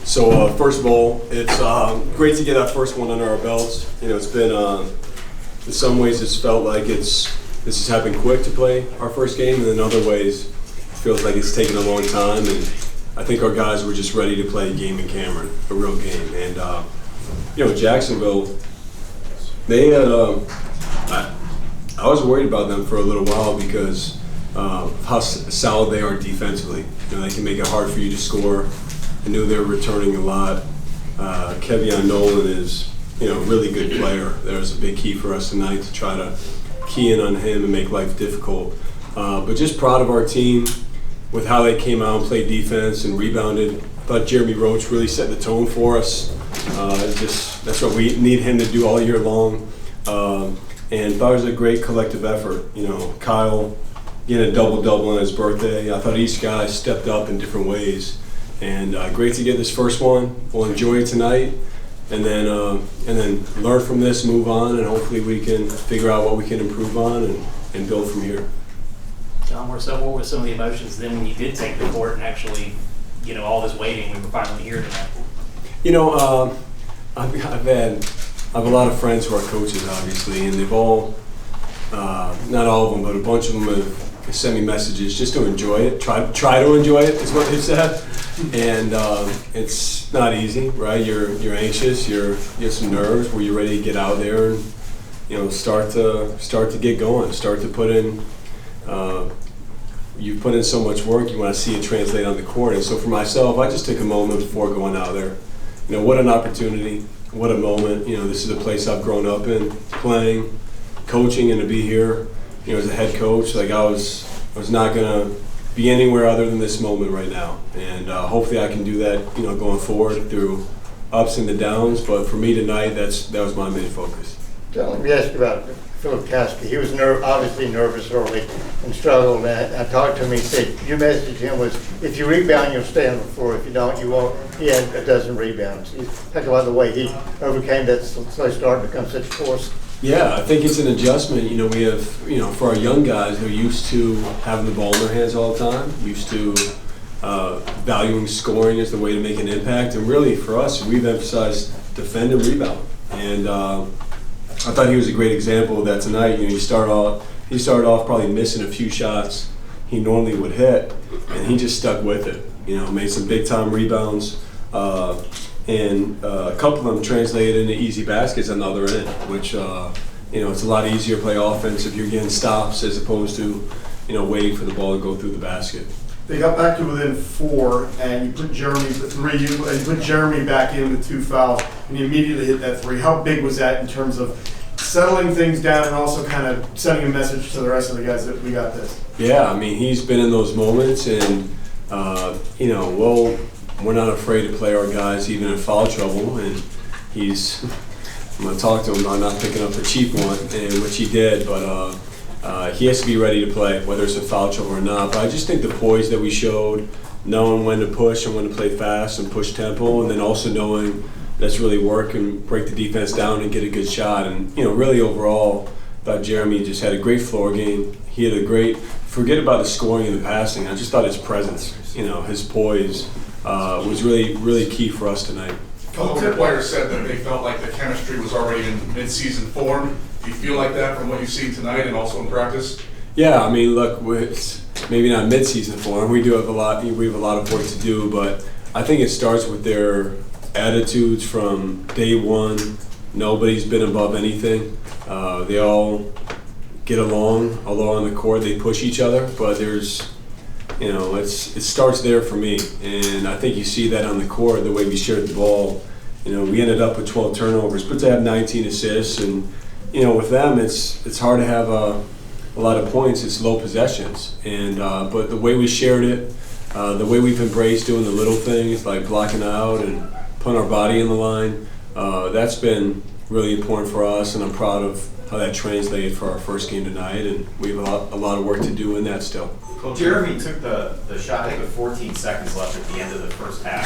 So first of all, it's great to get that first one under our belts. You know, it's been in some ways it's felt like this has happened quick to play our first game, and in other ways it feels like it's taken a long time. And I think our guys were just ready to play a game in Cameron, a real game. And you know, Jacksonville, they had I was worried about them for a little while because of how solid they are defensively. You know, they can make it hard for you to score. I knew they were returning a lot. Kevion Nolan is, you know, a really good player. That was a big key for us tonight to try to key in on him and make life difficult. But just proud of our team with how they came out and played defense and rebounded. I thought Jeremy Roach really set the tone for us. That's what we need him to do all year long. And thought it was a great collective effort. You know, Kyle getting a double-double on his birthday. I thought each guy stepped up in different ways. And great to get this first one. We'll enjoy it tonight, and then learn from this, move on, and hopefully we can figure out what we can improve on and build from here. John, what were some of the emotions then when you did take the court and actually, you know, all this waiting, we were finally here tonight? You know, I have a lot of friends who are coaches, obviously, and they've all, not all of them, but a bunch of them have sent me messages just to enjoy it. Try to enjoy it is what they've said. And it's not easy, right? You're anxious. You get some nerves. Where you're ready to get out there and, you know, start to get going. Start to put in. You've put in so much work. You want to see it translate on the court. And so for myself, I just took a moment before going out there. You know, what an opportunity. What a moment. You know, this is a place I've grown up in, playing, coaching, and to be here. You know, as a head coach, like I was not gonna be anywhere other than this moment right now, and hopefully I can do that, you know, going forward through ups and the downs. But for me tonight, that was my main focus. John, let me ask you about Philip Kasky. He was obviously nervous early and struggled. And I talked to him. He said your message to him was, if you rebound, you'll stay on the floor. If you don't, you won't. He had a dozen rebounds. Talk about the way he overcame that slow start and become such a force. Yeah, I think it's an adjustment. You know, we have, you know, for our young guys who are used to having the ball in their hands all the time, used to valuing scoring as the way to make an impact. And really, for us, we've emphasized defend and rebound. And I thought he was a great example of that tonight. You know, he started off probably missing a few shots he normally would hit, and he just stuck with it. You know, made some big time rebounds. And a couple of them translated into easy baskets on the other end, which, you know, it's a lot easier to play offense if you're getting stops as opposed to, you know, waiting for the ball to go through the basket. They got back to within 4, and you put Jeremy back in with 2 fouls, and you immediately hit that 3. How big was that in terms of settling things down and also kind of sending a message to the rest of the guys that we got this? Yeah, I mean, he's been in those moments, and, you know, we're not afraid to play our guys even in foul trouble, and I'm going to talk to him about not picking up the cheap one, which he did, but he has to be ready to play, whether it's a foul trouble or not. But I just think the poise that we showed, knowing when to push and when to play fast and push tempo, and then also knowing let's really work and break the defense down and get a good shot. And, you know, really overall, I thought Jeremy just had a great floor game. He had a great, forget about the scoring and the passing, I just thought his presence, you know, his poise, was really, really key for us tonight. A couple of players said that they felt like the chemistry was already in mid-season form. Do you feel like that from what you've seen tonight and also in practice? Yeah, I mean, look, it's maybe not mid-season form. We have a lot of work to do, but I think it starts with their attitudes from day one. Nobody's been above anything. They all get along, although on the court they push each other, but there's, you know, it starts there for me, and I think you see that on the court, the way we shared the ball. You know, we ended up with 12 turnovers, but to have 19 assists, and, you know, with them, it's hard to have a lot of points. It's low possessions, and but the way we shared it, the way we've embraced doing the little things like blocking out and putting our body in the line, that's been really important for us, and I'm proud of how that translated for our first game tonight, and we have a lot of work to do in that still. Well, Jeremy took the shot, I think, with 14 seconds left at the end of the first half.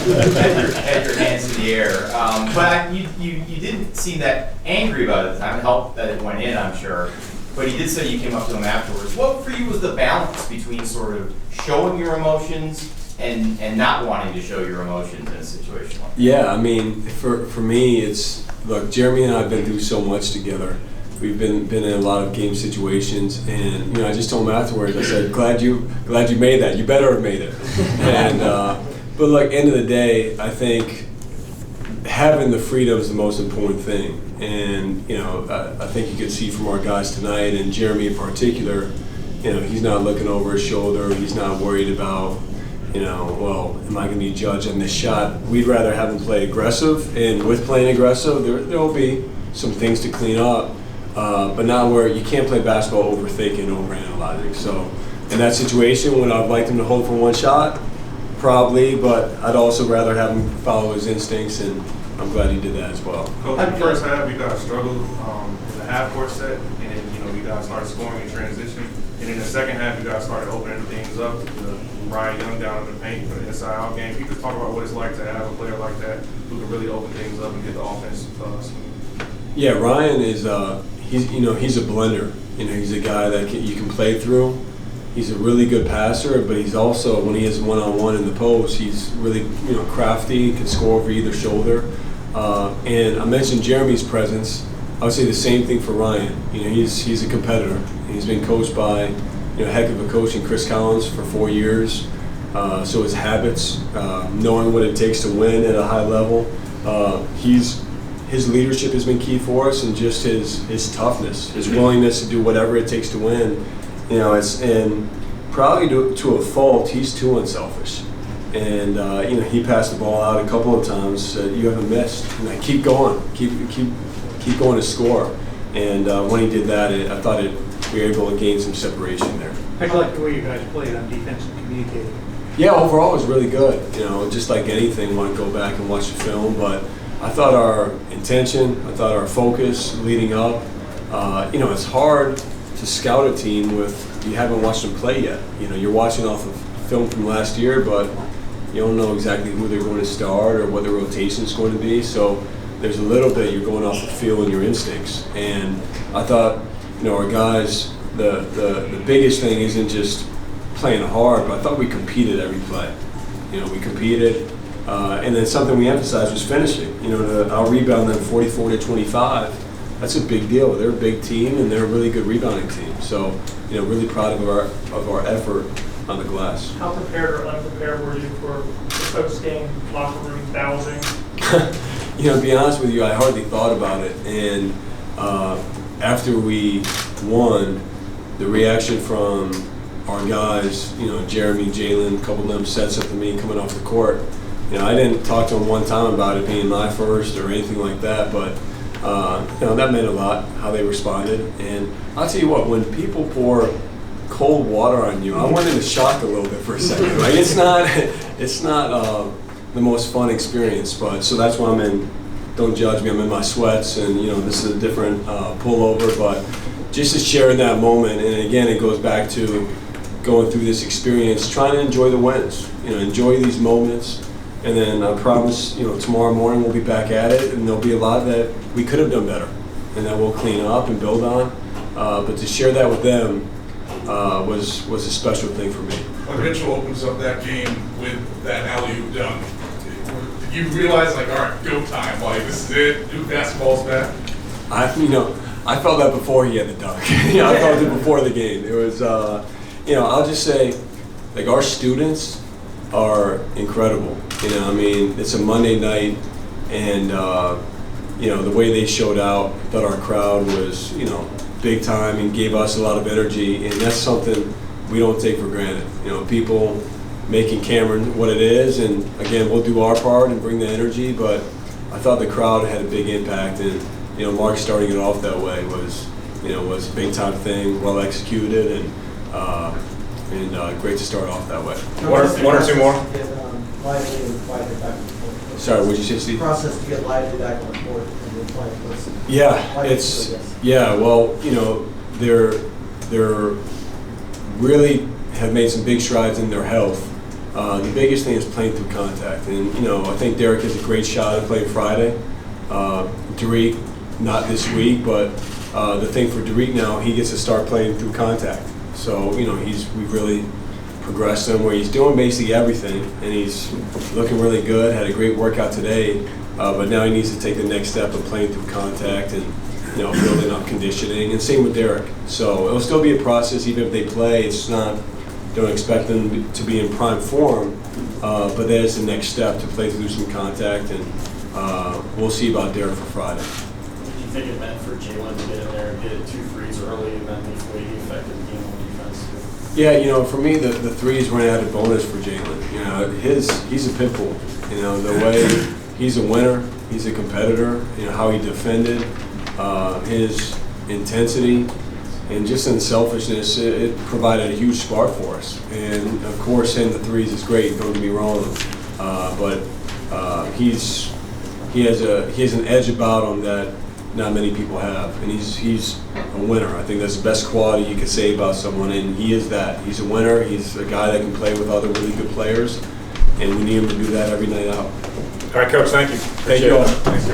You had your hands in the air. But you didn't seem that angry about it at the time. It helped that it went in, I'm sure. But he did say you came up to him afterwards. What for you was the balance between sort of showing your emotions and not wanting to show your emotions in a situation like that? Yeah, I mean, for me, it's, look, Jeremy and I have been through so much together. We've been in a lot of game situations, and I just told him afterwards. I said, "Glad you made that. You better have made it." And but like end of the day, I think having the freedom is the most important thing. And I think you could see from our guys tonight, and Jeremy in particular, he's not looking over his shoulder. He's not worried about, well, am I going to be judged on this shot? We'd rather have him play aggressive, and with playing aggressive, there'll be some things to clean up. But not where you can't play basketball overthinking, overanalyzing. So in that situation, would I have liked him to hold for one shot? Probably, but I'd also rather have him follow his instincts, and I'm glad he did that as well. Coach, in the first half, you guys struggled in the half-court set, and then you guys started scoring in transition. And in the second half, you guys started opening things up. Ryan Young down in the paint for the inside-out game. Can you just talk about what it's like to have a player like that who can really open things up and get the offense smooth? Yeah, Ryan is he's a blender. He's a guy that you can play through. He's a really good passer, but he's also, when he is one-on-one in the post, he's really crafty, can score over either shoulder. And I mentioned Jeremy's presence. I would say the same thing for Ryan. He's a competitor. He's been coached by a heck of a coach in Chris Collins for 4 years. So his habits, knowing what it takes to win at a high level, his leadership has been key for us, and just his toughness, his willingness to do whatever it takes to win. And probably to a fault, he's too unselfish. And he passed the ball out a couple of times. Said, "You haven't missed. Keep going, keep going to score." And when he did that, I thought we were able to gain some separation there. How'd you like the way you guys played on defense and communicated? Yeah, overall it was really good. Just like anything, want to go back and watch the film, but I thought our intention, I thought our focus leading up. It's hard to scout a team with you haven't watched them play yet. You're watching off of film from last year, but you don't know exactly who they're going to start or what the rotation is going to be. So there's a little bit you're going off the feel and your instincts. And I thought, our guys, the biggest thing isn't just playing hard, but I thought we competed every play. We competed, and then something we emphasized was finishing. Our rebound then 44-25. That's a big deal. They're a big team, and they're a really good rebounding team. So, really proud of our effort on the glass. How prepared or unprepared were you for the post-game locker room dowsing? To be honest with you, I hardly thought about it. And after we won, the reaction from our guys, Jeremy, Jalen, a couple of them said something to me coming off the court. I didn't talk to them one time about it being my first or anything like that, but that meant a lot, how they responded. And I'll tell you what, when people pour cold water on you, I went into shock a little bit for a second. Like it's not the most fun experience, but so that's why I'm in. Don't judge me. I'm in my sweats, and this is a different pullover, but just to share in that moment. And again, it goes back to going through this experience, trying to enjoy the wins. Enjoy these moments. And then I promise, tomorrow morning we'll be back at it, and there'll be a lot that we could have done better, and that we'll clean up and build on. But to share that with them was a special thing for me. When Mitchell opens up that game with that alley-oop dunk, did you realize, all right, go time, this is it, new basketball's back? I felt that before he had the dunk. I felt it before the game. It was, I'll just say, our students are incredible. It's a Monday night, and the way they showed out, I thought our crowd was, big time and gave us a lot of energy, and that's something we don't take for granted. People making Cameron what it is, and again, we'll do our part and bring the energy, but I thought the crowd had a big impact, and Mark starting it off that way was a big time thing, well executed, and great to start off that way. One or two more. Lively and quiet back and forth. Sorry, what did you say, Steve? Process to get lively back on the court and then quiet. They're really have made some big strides in their health. The biggest thing is playing through contact, and I think Derek has a great shot at playing Friday. Derek, not this week, but the thing for Derek now, he gets to start playing through contact. So, you know, we've really progressed him where he's doing basically everything, and he's looking really good, had a great workout today, but now he needs to take the next step of playing through contact and, you know, building up conditioning, and same with Derek. So it'll still be a process, even if they play. It's not, don't expect them to be in prime form, but there's the next step to play through some contact, and we'll see about Derek for Friday. What do you think it meant for Jalen to get in there and get 2 threes early, and then the way he affected the game on defense too? Yeah, you know, for me, the threes were an added bonus for Jalen. You know, he's a pit bull. You know, the way he's a winner, he's a competitor. You know, how he defended, his intensity, and just unselfishness, it provided a huge spark for us. And of course, hitting the threes is great. Don't get me wrong, but he has an edge about him that not many people have, and he's a winner. I think that's the best quality you could say about someone, and he is that. He's a winner. He's a guy that can play with other really good players, and we need him to do that every night out. All right, Coach, thank you. Thank you all.